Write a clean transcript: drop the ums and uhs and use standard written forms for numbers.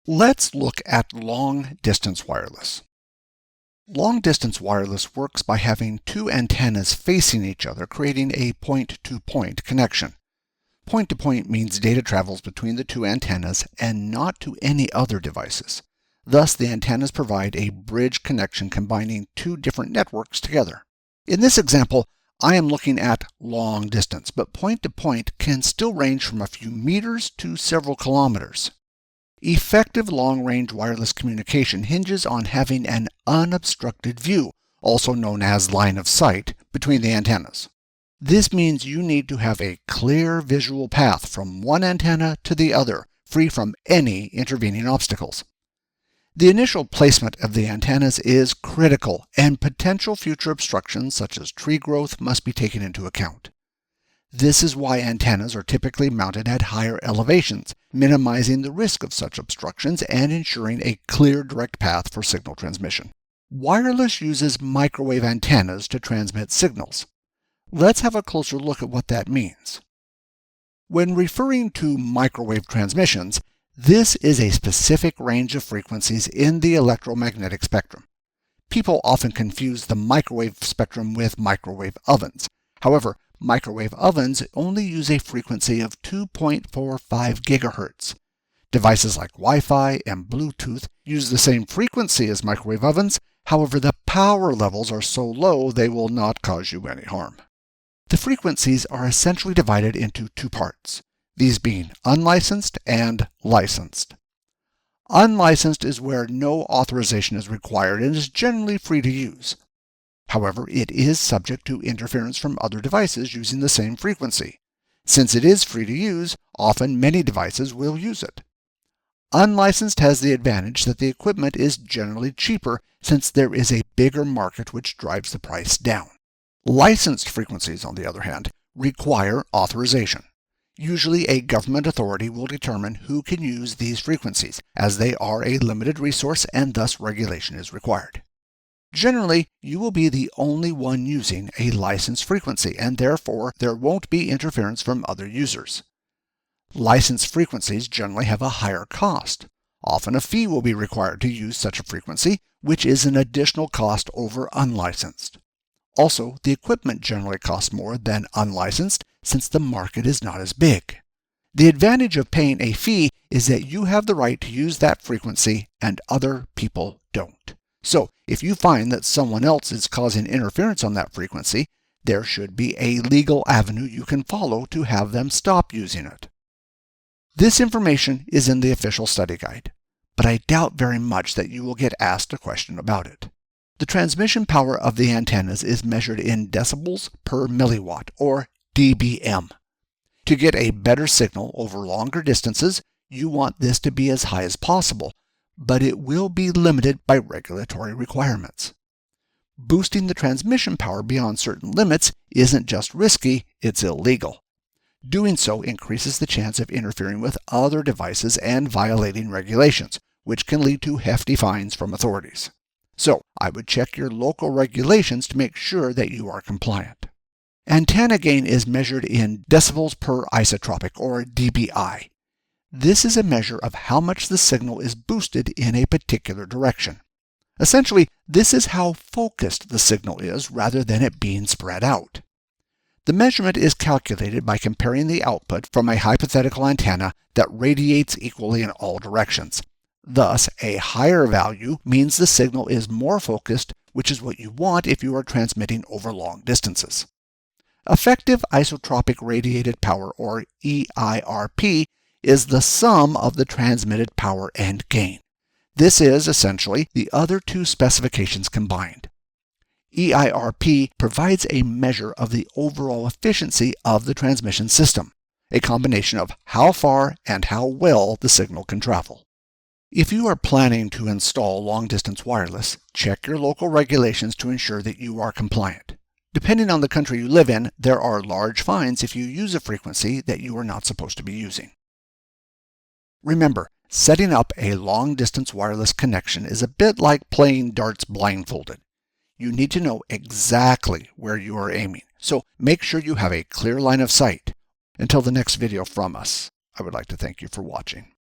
Let's look at long-distance wireless. Long-distance wireless works by having two antennas facing each other, creating a point-to-point connection. Point-to-point means data travels between the two antennas and not to any other devices. Thus, the antennas provide a bridge connection combining two different networks together. In this example, I am looking at long distance, but point-to-point can still range from a few meters to several kilometers. Effective long-range wireless communication hinges on having an unobstructed view, also known as line of sight, between the antennas. This means you need to have a clear visual path from one antenna to the other, free from any intervening obstacles. The initial placement of the antennas is critical, and potential future obstructions such as tree growth must be taken into account. This is why antennas are typically mounted at higher elevations, minimizing the risk of such obstructions and ensuring a clear direct path for signal transmission. Wireless uses microwave antennas to transmit signals. Let's have a closer look at what that means. When referring to microwave transmissions, this is a specific range of frequencies in the electromagnetic spectrum. People often confuse the microwave spectrum with microwave ovens. However, microwave ovens only use a frequency of 2.45 gigahertz. Devices like Wi-Fi and Bluetooth use the same frequency as microwave ovens. However, the power levels are so low they will not cause you any harm. The frequencies are essentially divided into two parts, these being unlicensed and licensed. Unlicensed is where no authorization is required and is generally free to use. However, it is subject to interference from other devices using the same frequency. Since it is free to use, often many devices will use it. Unlicensed has the advantage that the equipment is generally cheaper since there is a bigger market which drives the price down. Licensed frequencies, on the other hand, require authorization. Usually a government authority will determine who can use these frequencies, as they are a limited resource and thus regulation is required. Generally, you will be the only one using a licensed frequency, and therefore there won't be interference from other users. Licensed frequencies generally have a higher cost. Often a fee will be required to use such a frequency, which is an additional cost over unlicensed. Also, the equipment generally costs more than unlicensed since the market is not as big. The advantage of paying a fee is that you have the right to use that frequency and other people don't. So, if you find that someone else is causing interference on that frequency, there should be a legal avenue you can follow to have them stop using it. This information is in the official study guide, but I doubt very much that you will get asked a question about it. The transmission power of the antennas is measured in decibels per milliwatt, or dBm. To get a better signal over longer distances, you want this to be as high as possible, but it will be limited by regulatory requirements. Boosting the transmission power beyond certain limits isn't just risky, it's illegal. Doing so increases the chance of interfering with other devices and violating regulations, which can lead to hefty fines from authorities. So, I would check your local regulations to make sure that you are compliant. Antenna gain is measured in decibels per isotropic, or dBi. This is a measure of how much the signal is boosted in a particular direction. Essentially, this is how focused the signal is rather than it being spread out. The measurement is calculated by comparing the output from a hypothetical antenna that radiates equally in all directions. Thus, a higher value means the signal is more focused, which is what you want if you are transmitting over long distances. Effective isotropic radiated power, or EIRP, is the sum of the transmitted power and gain. This is, essentially, the other two specifications combined. EIRP provides a measure of the overall efficiency of the transmission system, a combination of how far and how well the signal can travel. If you are planning to install long-distance wireless, check your local regulations to ensure that you are compliant. Depending on the country you live in, there are large fines if you use a frequency that you are not supposed to be using. Remember, setting up a long-distance wireless connection is a bit like playing darts blindfolded. You need to know exactly where you are aiming, so make sure you have a clear line of sight. Until the next video from us, I would like to thank you for watching.